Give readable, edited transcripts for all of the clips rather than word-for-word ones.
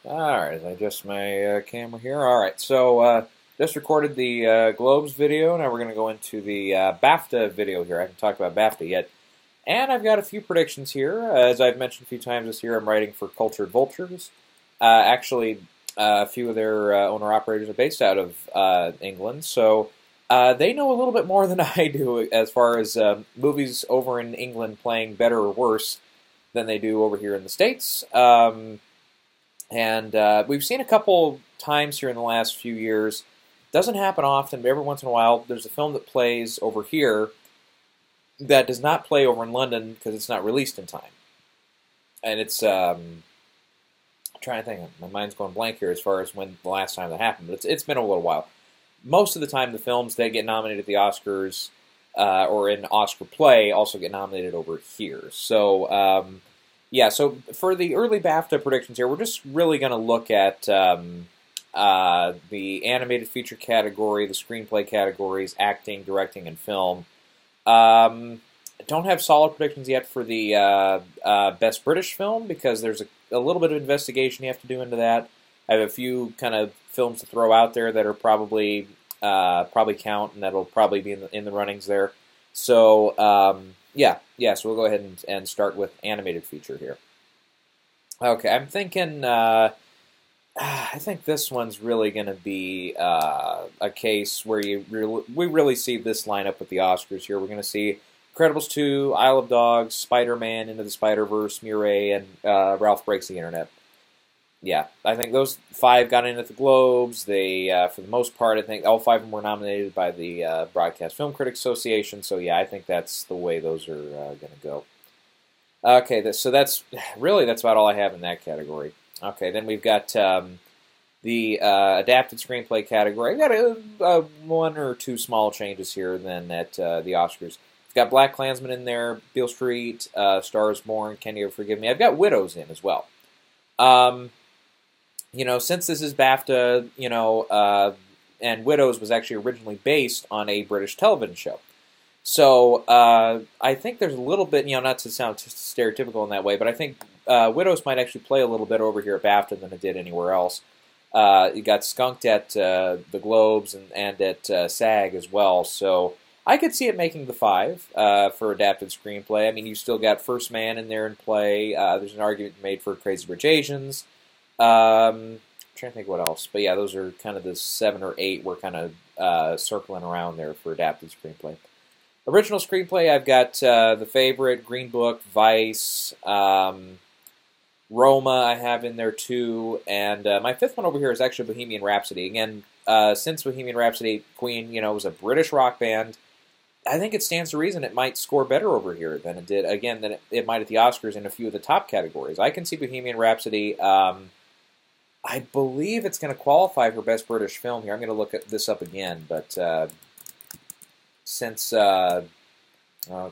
Alright, as I adjust my camera here. Alright, so just recorded the Globes video. Now we're going to go into the BAFTA video here. I haven't talked about BAFTA yet. And I've got a few predictions here. As I've mentioned a few times this year, I'm writing for Cultured Vultures. Actually, a few of their owner-operators are based out of England, so they know a little bit more than I do as far as movies over in England playing better or worse than they do over here in the States. And we've seen a couple times here in the last few years. Doesn't happen often, but every once in a while there's a film that plays over here that does not play over in London because it's not released in time. And it's, I'm trying to think, my mind's going blank here as far as when the last time that happened, but it's been a little while. Most of the time the films that get nominated at the Oscars or in Oscar play also get nominated over here. So, yeah, so for the early BAFTA predictions here, we're just really going to look at the animated feature category, the screenplay categories, acting, directing, and film. Don't have solid predictions yet for the Best British Film because there's a little bit of investigation you have to do into that. I have a few kind of films to throw out there that are probably count, and that'll probably be in the runnings there. So, so we'll go ahead and start with animated feature here. Okay, I'm thinking, I think this one's really going to be a case where we really see this lineup with the Oscars here. We're going to see Incredibles 2, Isle of Dogs, Spider-Man, Into the Spider-Verse, Murray, and Ralph Breaks the Internet. Yeah, I think those 5 got in at the Globes. They, for the most part, I think all 5 of them were nominated by the Broadcast Film Critics Association. So yeah, I think that's the way those are going to go. Okay, so that's about all I have in that category. Okay, then we've got the adapted screenplay category. I've got one or two small changes here then at the Oscars. I've got Black Klansman in there, Beale Street, Stars Born, Can You Forgive Me? I've got Widows in as well. Since this is BAFTA, and Widows was actually originally based on a British television show. So I think there's a little bit, not to sound stereotypical in that way, but I think Widows might actually play a little better over here at BAFTA than it did anywhere else. It got skunked at the Globes and at SAG as well, so I could see it making the 5 for adapted screenplay. I mean, you still got First Man in there in play. There's an argument made for Crazy Rich Asians. I'm trying to think what else. But yeah, those are kind of the 7 or 8 we're kind of circling around there for adapted screenplay. Original screenplay, I've got The Favorite, Green Book, Vice, Roma I have in there too. And my 5th one over here is actually Bohemian Rhapsody. Again, since Bohemian Rhapsody, Queen, was a British rock band, I think it stands to reason it might score better over here than it did, again, than it might at the Oscars in a few of the top categories. I can see Bohemian Rhapsody, I believe it's going to qualify for Best British Film here. I'm going to look this up again, but since, oh,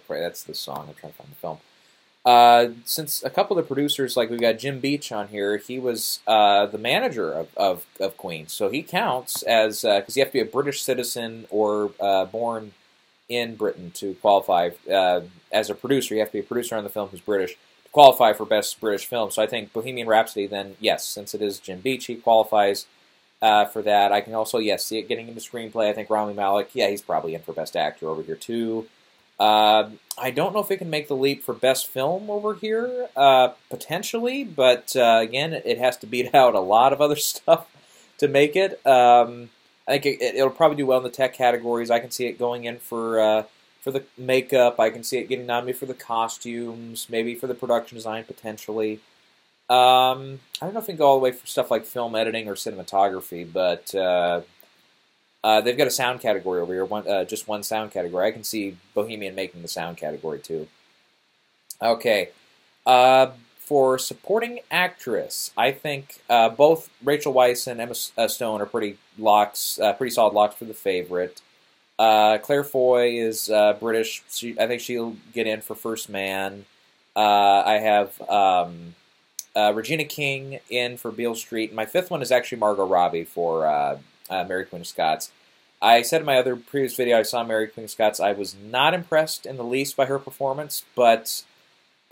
that's the song, I'm trying to find the film. Since a couple of the producers, like we've got Jim Beach on here, he was the manager of Queen, so he counts as, because you have to be a British citizen or born in Britain to qualify as a producer. You have to be a producer on the film who's British to qualify for Best British Film. So I think Bohemian Rhapsody, then, yes, since it is Jim Beach, he qualifies for that. I can also, yes, see it getting into screenplay. I think Rami Malek, yeah, he's probably in for Best Actor over here, too. I don't know if it can make the leap for Best Film over here, potentially, but again, it has to beat out a lot of other stuff to make it. I think it'll probably do well in the tech categories. I can see it going in for the makeup. I can see it getting nominated for the costumes, maybe for the production design, potentially. I don't know if we can go all the way for stuff like film editing or cinematography, but they've got a sound category over here, just one sound category. I can see Bohemian making the sound category, too. Okay. For supporting actress, I think both Rachel Weisz and Emma Stone are pretty solid locks for The Favorite. Claire Foy is British. I think she'll get in for First Man. I have Regina King in for Beale Street. My 5th one is actually Margot Robbie for Mary Queen of Scots. I said in my other previous video I saw Mary Queen of Scots. I was not impressed in the least by her performance, but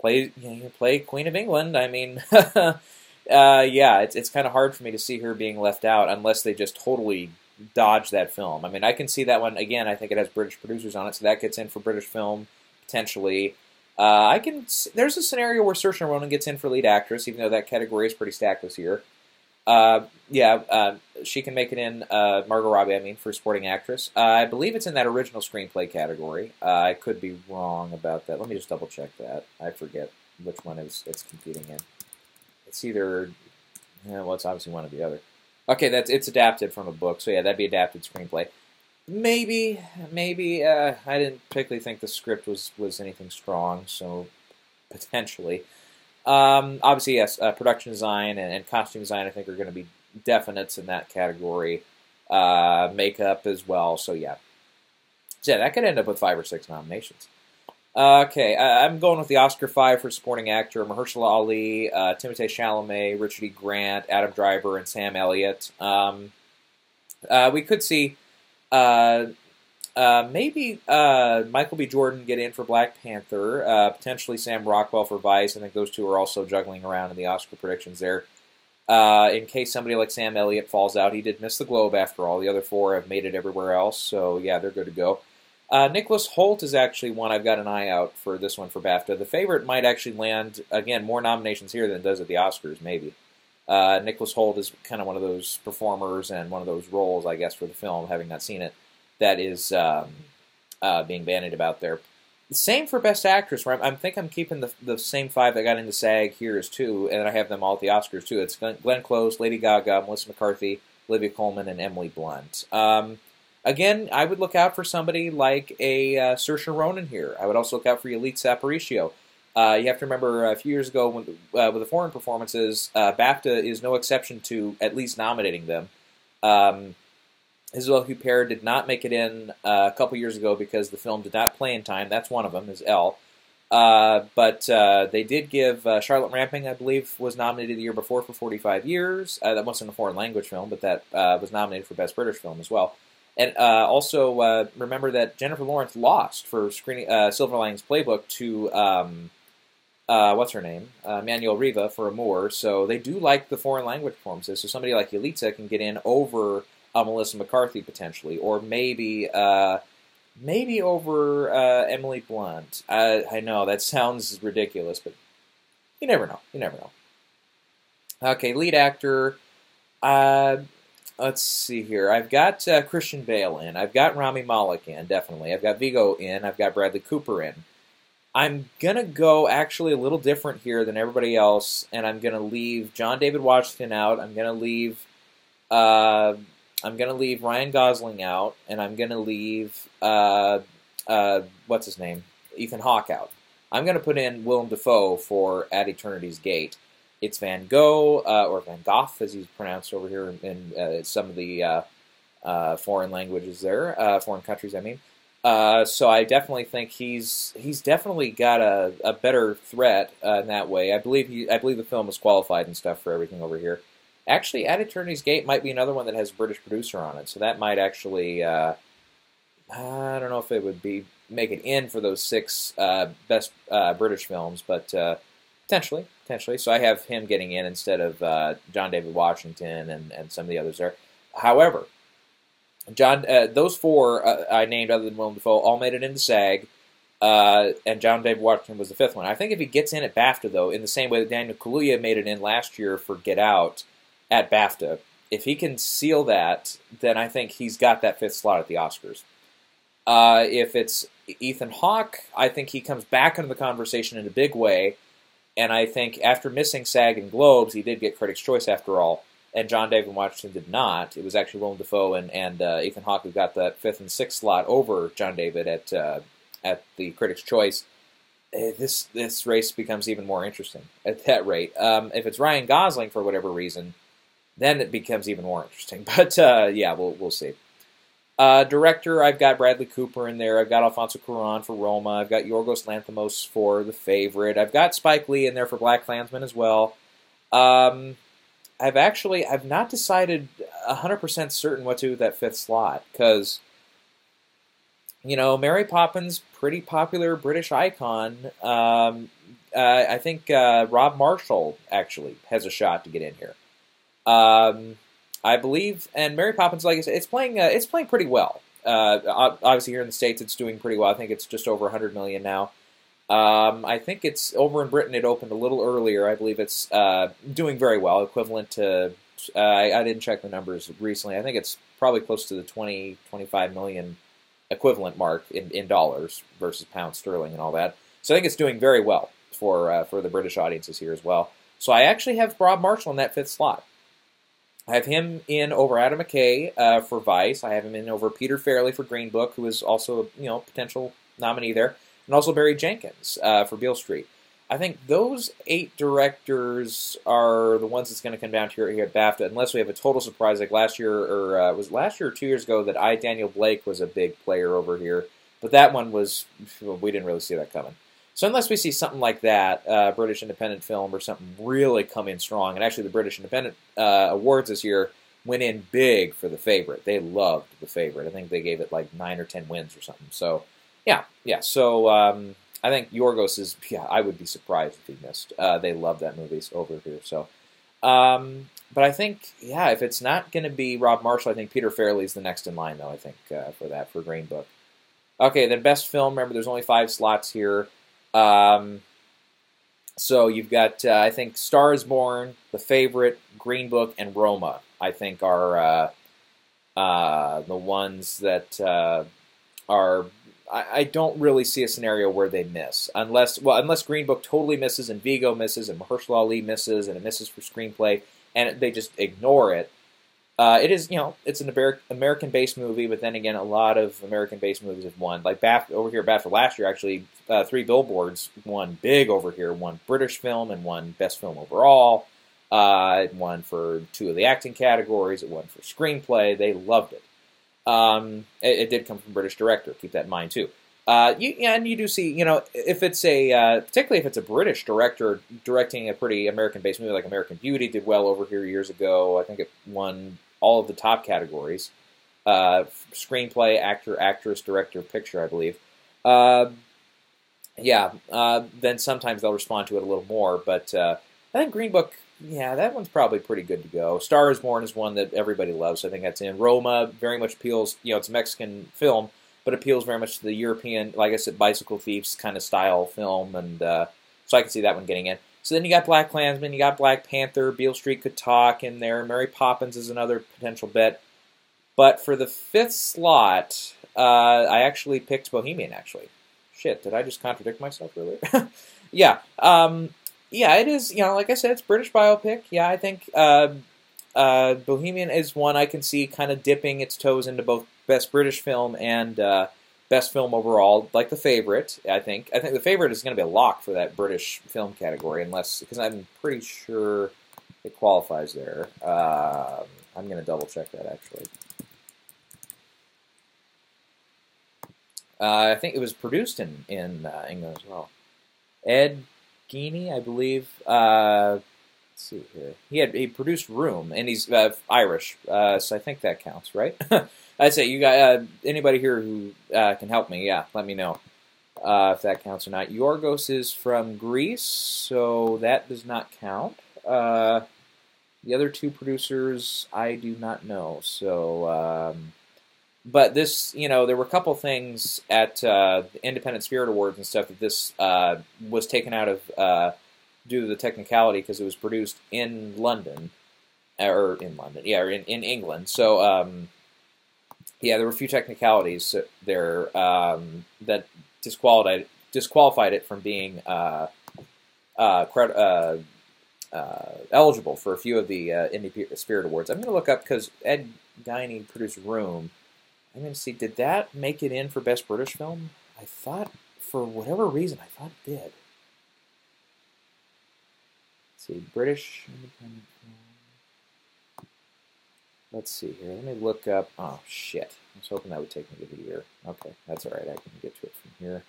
play Queen of England. I mean, Yeah, it's kind of hard for me to see her being left out unless they just totally dodge that film. I mean, I can see that one again. I think it has British producers on it, so that gets in for British film potentially. There's a scenario where Saoirse Ronan gets in for lead actress, even though that category is pretty stacked this year. She can make it in. Margot Robbie, I mean, for supporting actress. I believe it's in that original screenplay category. I could be wrong about that. Let me just double check that. I forget which one it's competing in. It's either, well, it's obviously one or the other. Okay, it's adapted from a book, so yeah, that'd be adapted screenplay. Maybe. I didn't particularly think the script was anything strong, so potentially. Obviously, yes, production design and costume design, I think, are going to be definites in that category. Makeup as well, so yeah. So yeah, that could end up with 5 or 6 nominations. Okay, I'm going with the Oscar 5 for supporting actor: Mahershala Ali, Timothée Chalamet, Richard E. Grant, Adam Driver, and Sam Elliott. We could see maybe Michael B. Jordan get in for Black Panther, potentially Sam Rockwell for Vice. I think those two are also juggling around in the Oscar predictions there. In case somebody like Sam Elliott falls out, he did miss the Globe after all. The other 4 have made it everywhere else, so yeah, they're good to go. Nicholas Hoult is actually one I've got an eye out for this one for BAFTA. The favorite might actually land, again, more nominations here than it does at the Oscars, maybe. Nicholas Hoult is kind of one of those performers and one of those roles, I guess, for the film, having not seen it, that is being bandied about there. Same for Best Actress, where I think I'm keeping the same 5 that got into SAG here as 2, and I have them all at the Oscars, too. It's Glenn Close, Lady Gaga, Melissa McCarthy, Olivia Colman, and Emily Blunt. Again, I would look out for somebody like a Saoirse Ronan here. I would also look out for Yalitza Aparicio. You have to remember a few years ago with the foreign performances, BAFTA is no exception to at least nominating them. Isabelle Huppert did not make it in a couple years ago because the film did not play in time. That's one of them, is Elle. But they did give Charlotte Rampling, I believe, was nominated the year before for 45 Years. That wasn't a foreign language film, but that was nominated for Best British Film as well. And also remember that Jennifer Lawrence lost for Silver Linings Playbook to what's her name, Manuel Riva for Amour. So they do like the foreign language performances. So somebody like Yalitza can get in over Melissa McCarthy potentially, or maybe over Emily Blunt. I know that sounds ridiculous, but you never know. You never know. Okay, lead actor. Let's see here. I've got Christian Bale in. I've got Rami Malek in, definitely. I've got Viggo in. I've got Bradley Cooper in. I'm going to go actually a little different here than everybody else, and I'm going to leave John David Washington out. I'm going to leave Ryan Gosling out, and I'm going to leave what's his name? Ethan Hawke out. I'm going to put in Willem Dafoe for At Eternity's Gate. It's Van Gogh, or Van Gogh, as he's pronounced over here in some of the foreign languages there, foreign countries, I mean. So I definitely think he's definitely got a better threat in that way. I believe the film is qualified and stuff for everything over here. Actually, At Eternity's Gate might be another one that has a British producer on it, so that might actually, I don't know if it would make it in for those 6 best British films, but potentially. So I have him getting in instead of John David Washington and some of the others there. However, those 4 I named other than Willem Dafoe all made it into SAG, and John David Washington was the 5th one. I think if he gets in at BAFTA, though, in the same way that Daniel Kaluuya made it in last year for Get Out at BAFTA, if he can seal that, then I think he's got that 5th slot at the Oscars. If it's Ethan Hawke, I think he comes back into the conversation in a big way, and I think after missing SAG and Globes, he did get Critics' Choice after all, and John David Washington did not. It was actually Willem Dafoe and Ethan Hawke who got that 5th and 6th slot over John David at the Critics' Choice. This race becomes even more interesting at that rate. If it's Ryan Gosling for whatever reason, then it becomes even more interesting. But yeah, we'll see. Director, I've got Bradley Cooper in there. I've got Alfonso Cuarón for Roma. I've got Yorgos Lanthimos for The Favorite. I've got Spike Lee in there for BlacKkKlansman as well. I've not decided 100% certain what to do with that 5th slot, because, Mary Poppins, pretty popular British icon. I think Rob Marshall actually has a shot to get in here. I believe, and Mary Poppins, like I said, it's playing pretty well. Obviously, here in the States, it's doing pretty well. I think it's just over 100 million now. I think it's over in Britain. It opened a little earlier. I believe it's doing very well, equivalent to. I didn't check the numbers recently. I think it's probably close to the 25 million equivalent mark in dollars versus pound sterling and all that. So I think it's doing very well for the British audiences here as well. So I actually have Rob Marshall in that fifth slot. I have him in over Adam McKay for Vice. I have him in over Peter Farrelly for Green Book, who is also a potential nominee there, and also Barry Jenkins for Beale Street. I think those 8 directors are the ones that's going to come down to here at BAFTA, unless we have a total surprise like last year, or was last year or 2 years ago that Daniel Blake was a big player over here. But that one was, we didn't really see that coming. So unless we see something like that, British independent film or something really come in strong, and actually the British Independent Awards this year went in big for The Favorite. They loved The Favorite. I think they gave it like 9 or 10 wins or something. So, yeah. So I think Yorgos is, I would be surprised if he missed. They love that movie over here. So, but I think, if it's not going to be Rob Marshall, I think Peter Farrelly's the next in line, though, I think, for Green Book. Okay, then Best Film. Remember, there's only 5 slots here. So you've got, I think, Star is Born, The Favorite, Green Book, and Roma, I think, are the ones that are... I don't really see a scenario where they miss, unless Green Book totally misses, and Vigo misses, and Mahershala Ali misses, and it misses for Screenplay, and they just ignore it. It is, it's an American-based movie, but then again, a lot of American-based movies have won. Like BAFTA, over here, BAFTA last year, actually, 3 Billboards won big over here. Won British Film and won Best Film Overall. It won for 2 of the acting categories. It won for Screenplay. They loved it. It did come from British director. Keep that in mind too. And you do see, if it's particularly if it's a British director directing a pretty American-based movie like American Beauty, did well over here years ago. I think it won all of the top categories: screenplay, actor, actress, director, picture, I believe. Then sometimes they'll respond to it a little more. But I think Green Book. Yeah, that one's probably pretty good to go. Star is Born is one that everybody loves, so I think that's in. Roma very much appeals, it's a Mexican film, but appeals very much to the European, like I said, bicycle thieves kind of style film, and so I can see that one getting in. So then you got Black Klansman, you got Black Panther, Beale Street Could Talk in there, Mary Poppins is another potential bet. But for the 5th slot, I actually picked Bohemian, actually. Shit, did I just contradict myself earlier? Yeah, it is, like I said, it's British biopic. Yeah, I think Bohemian is one I can see kind of dipping its toes into both Best British Film and Best Film Overall, like The Favorite, I think. I think The Favorite is going to be a lock for that British film category, because I'm pretty sure it qualifies there. I'm going to double-check that, actually. I think it was produced in England as well. Ed Geaney, I believe. Let's see here. He produced Room, and he's Irish, so I think that counts, right? I'd say you got anybody here who can help me. Yeah, let me know if that counts or not. Yorgos is from Greece, so that does not count. The other 2 producers I do not know. So, but this, there were a couple things at the Independent Spirit Awards and stuff that this was taken out of due to the technicality because it was produced in London, or in England. So, there were a few technicalities there that disqualified it from being eligible for a few of the Indie Spirit Awards. I'm going to look up, because Ed Geaney produced Room. I'm going to see, did that make it in for Best British Film? I thought, for whatever reason, I thought it did. Let's see, British Independent Film. Let's see here. Let me look up. Oh, shit. I was hoping that would take me to the year. Okay, that's all right. I can get to it from here.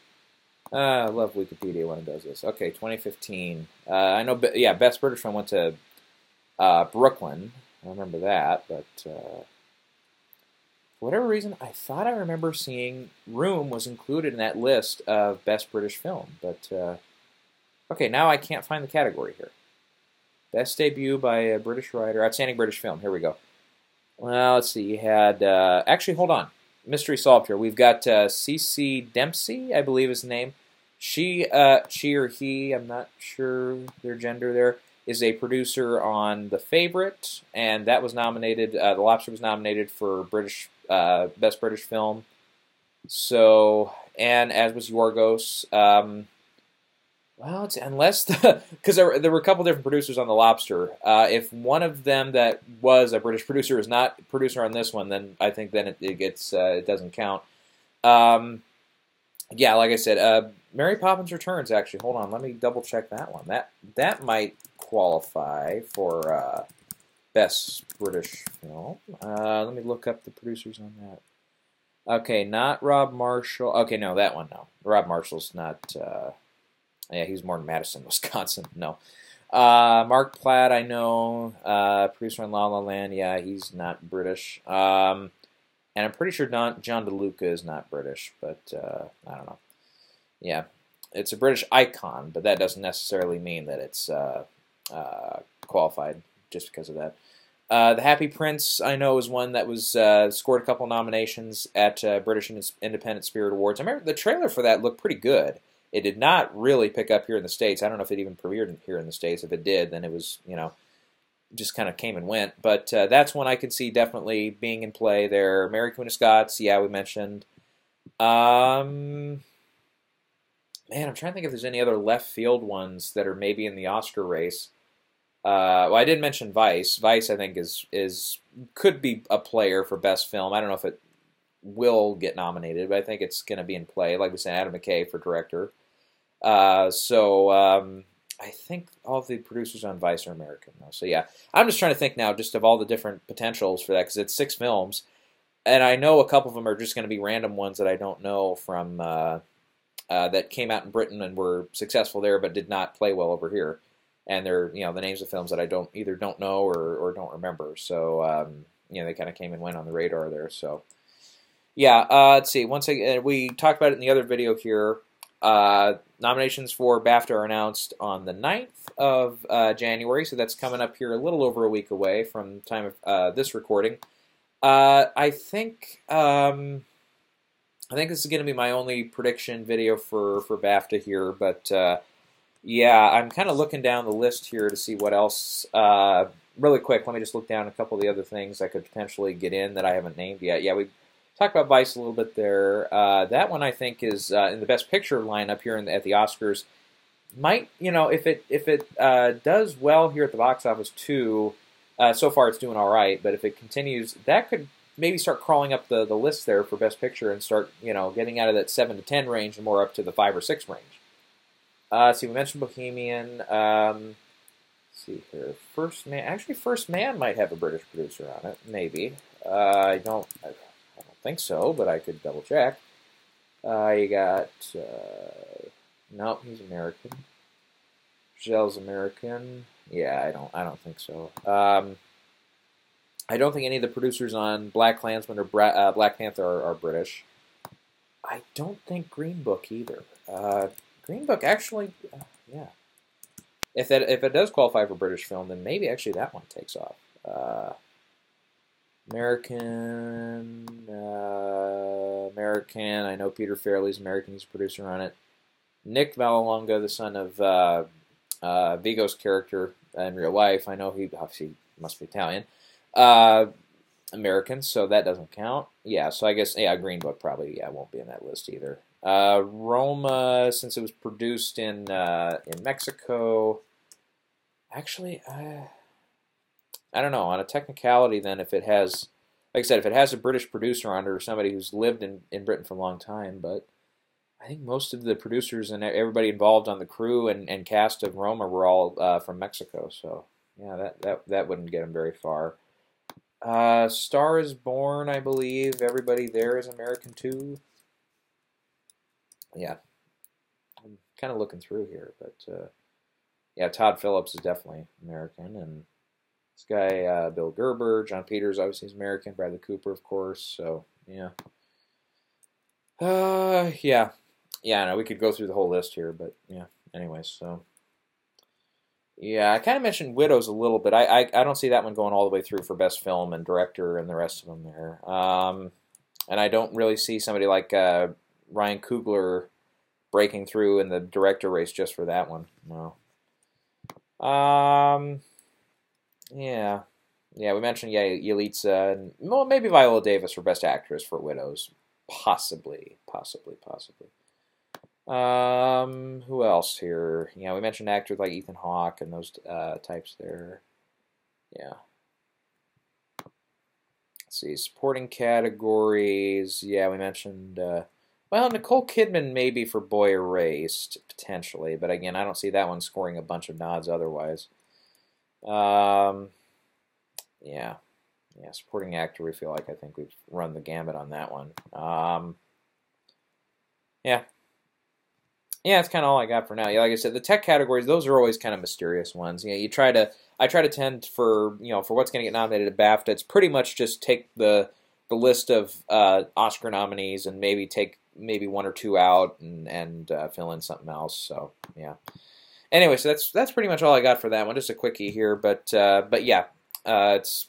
I love Wikipedia when it does this. Okay, 2015. I know, Best British Film went to Brooklyn. I remember that, but for whatever reason, I thought I remember seeing Room was included in that list of Best British Film, but Okay, now I can't find the category here. Best debut by a British writer. Outstanding British film. Here we go. Well, let's see. You had... actually, hold on. Mystery solved here. We've got C.C. Dempsey, I believe is the name. She or he, I'm not sure their gender there, is a producer on The Favourite, and that was nominated. The Lobster was nominated for Best British Film. So, and as was Yorgos. Well, it's, unless because there were a couple different producers on The Lobster. If one of them that was a British producer is not a producer on this one, then I think then it gets it doesn't count. Yeah, like I said, Mary Poppins Returns. Actually, hold on, let me double check that one. That might qualify for Best British Film. Let me look up the producers on that. Okay, not Rob Marshall. Okay, no, that one, no. Rob Marshall's not... yeah, he was more in Madison, Wisconsin. No. Mark Platt, I know. Producer on La La Land. Yeah, he's not British. And I'm pretty sure John DeLuca is not British, but I don't know. Yeah, it's a British icon, but that doesn't necessarily mean that it's qualified just because of that. The Happy Prince, I know, is one that was scored a couple nominations at British Independent Spirit Awards. I remember the trailer for that looked pretty good. It did not really pick up here in the States. I don't know if it even premiered here in the States. If it did, then it was, just kind of came and went. But that's one I could see definitely being in play there. Mary Queen of Scots, yeah, we mentioned. Man, I'm trying to think if there's any other left field ones that are maybe in the Oscar race. Well, I did mention Vice. Vice, I think, could be a player for Best Film. I don't know if it will get nominated, but I think it's going to be in play. Like we said, Adam McKay for director. I think all of the producers on Vice are American, though. So yeah, I'm just trying to think now just of all the different potentials for that, because it's 6 films, and I know a couple of them are just going to be random ones that I don't know from that came out in Britain and were successful there, but did not play well over here. And they're the names of films that I either don't know or don't remember. So they kind of came and went on the radar there. So. Yeah, let's see. Once again, we talked about it in the other video here. Nominations for BAFTA are announced on the 9th of January, so that's coming up here a little over a week away from the time of this recording. I think this is going to be my only prediction video for BAFTA here, but yeah, I'm kind of looking down the list here to see what else. Really quick, let me just look down a couple of the other things I could potentially get in that I haven't named yet. Yeah, we talked about Vice a little bit there. That one I think is in the Best Picture lineup here at the Oscars. Might, if it does well here at the box office too, so far it's doing all right, but if it continues, that could maybe start crawling up the list there for Best Picture and start, getting out of that 7 to 10 range and more up to the 5 or 6 range. See, we mentioned Bohemian. Let's see here. First Man might have a British producer on it, maybe. I don't think so, but I could double check. You got no, he's American. Giselle's American. Yeah, I don't think so. I don't think any of the producers on BlacKkKlansman or Black Panther are British. I don't think Green Book either. Green Book actually, yeah. If it does qualify for British film, then maybe actually that one takes off. American. I know Peter Farrelly's American. He's a producer on it. Nick Vallelonga, the son of Vigo's character in real life. I know he obviously must be Italian. American, so that doesn't count. Yeah, so I guess Green Book probably won't be in that list either. Roma, since it was produced in Mexico. Actually, I don't know. On a technicality, then, if it has, like I said, if it has a British producer on it or somebody who's lived in Britain for a long time, but I think most of the producers and everybody involved on the crew and cast of Roma were all from Mexico. So yeah, that wouldn't get them very far. Star is Born, I believe. Everybody there is American too. Yeah, I'm kind of looking through here, but yeah, Todd Phillips is definitely American, and this guy Bill Gerber, John Peters obviously is American, Bradley Cooper of course. So yeah, yeah. No, we could go through the whole list here, but yeah. Anyways, so Yeah, I kind of mentioned Widows a little bit. I don't see that one going all the way through for Best Film and Director and the rest of them there. And I don't really see somebody like Ryan Coogler breaking through in the director race just for that one. No. Um, yeah. Yeah, we mentioned Yalitza and well, maybe Viola Davis for Best Actress for Widows. Possibly, possibly, possibly. Who else here? Yeah, we mentioned actors like Ethan Hawke and those types there. Yeah. Let's see, supporting categories. Yeah, we mentioned. Well, Nicole Kidman maybe for Boy Erased potentially, but again, I don't see that one scoring a bunch of nods otherwise. Um, yeah, yeah, supporting actor. We feel like I think we've run the gambit on that one. Yeah, yeah, that's kind of all I got for now. Yeah, like I said, the tech categories, those are always kind of mysterious ones. You know, I try to tend for, for what's going to get nominated at BAFTA. It's pretty much just take the list of Oscar nominees and maybe take maybe one or two out and fill in something else. So yeah. Anyway, so that's pretty much all I got for that one. Just a quickie here, but yeah, it's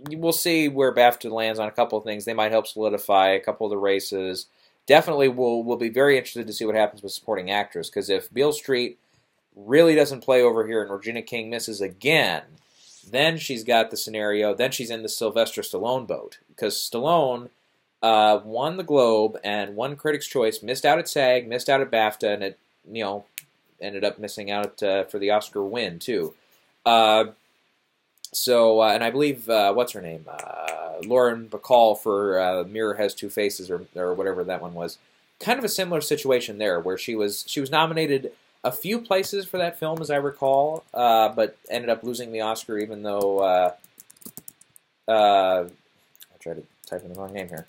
we'll see where BAFTA lands on a couple of things. They might help solidify a couple of the races. Definitely, we'll be very interested to see what happens with supporting actress, because if Beale Street really doesn't play over here and Regina King misses again, then she's got the scenario. Then she's in the Sylvester Stallone boat, because Stallone won the Globe and won Critics' Choice, missed out at SAG, missed out at BAFTA, and it ended up missing out for the Oscar win too. And I believe, what's her name? Lauren Bacall for Mirror Has Two Faces, or whatever that one was. Kind of a similar situation there, where she was nominated a few places for that film, as I recall, but ended up losing the Oscar, even though, I tried to type in the wrong name here.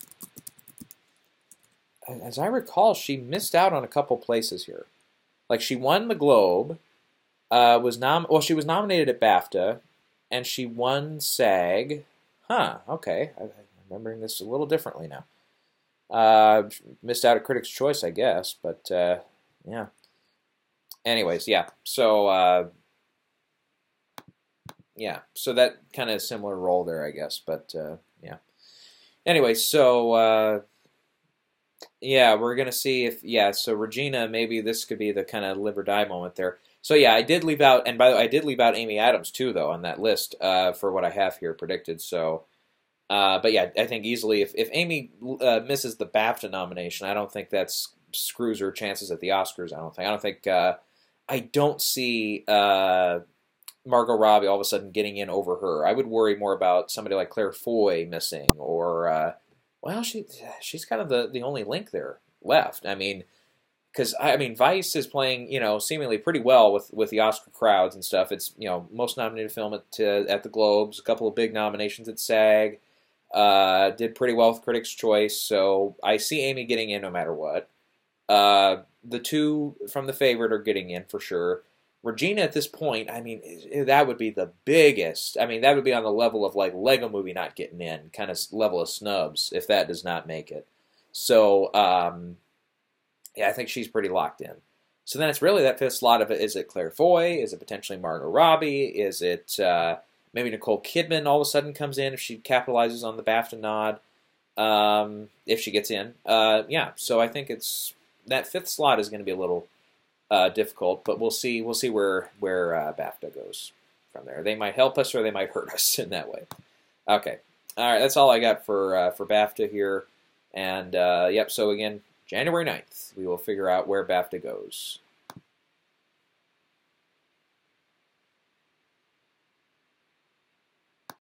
As I recall, she missed out on a couple places here. Like, she won the Globe, she was nominated at BAFTA, and she won SAG. Huh, okay. I'm remembering this a little differently now. Missed out at Critics' Choice, I guess, but yeah. Anyways, yeah. So, yeah. So that kind of similar role there, I guess, but yeah. Anyway, so yeah, we're gonna see if So Regina, maybe this could be the kind of live or die moment there. So yeah, I did leave out, and by the way, I did leave out Amy Adams too, though, on that list for what I have here predicted. So, but yeah, I think easily if Amy misses the BAFTA nomination, I don't think that screws her chances at the Oscars. I don't see Margot Robbie all of a sudden getting in over her. I would worry more about somebody like Claire Foy missing, or she's kind of the only link there left. I mean, because Vice is playing seemingly pretty well with the Oscar crowds and stuff. It's most nominated film at the Globes, a couple of big nominations at SAG, did pretty well with Critics' Choice. So I see Amy getting in no matter what. The two from The Favorite are getting in for sure. Regina at this point, that would be the biggest. That would be on the level of like Lego Movie not getting in, kind of level of snubs if that does not make it. So. Yeah, I think she's pretty locked in. So then it's really that fifth slot of it. Is it Claire Foy? Is it potentially Margot Robbie? Is it maybe Nicole Kidman all of a sudden comes in if she capitalizes on the BAFTA nod, if she gets in? Yeah, so I think it's that fifth slot is going to be a little difficult, but we'll see. We'll see where BAFTA goes from there. They might help us or they might hurt us in that way. Okay, all right, that's all I got for BAFTA here, and yep. So again, January 9th, we will figure out where BAFTA goes.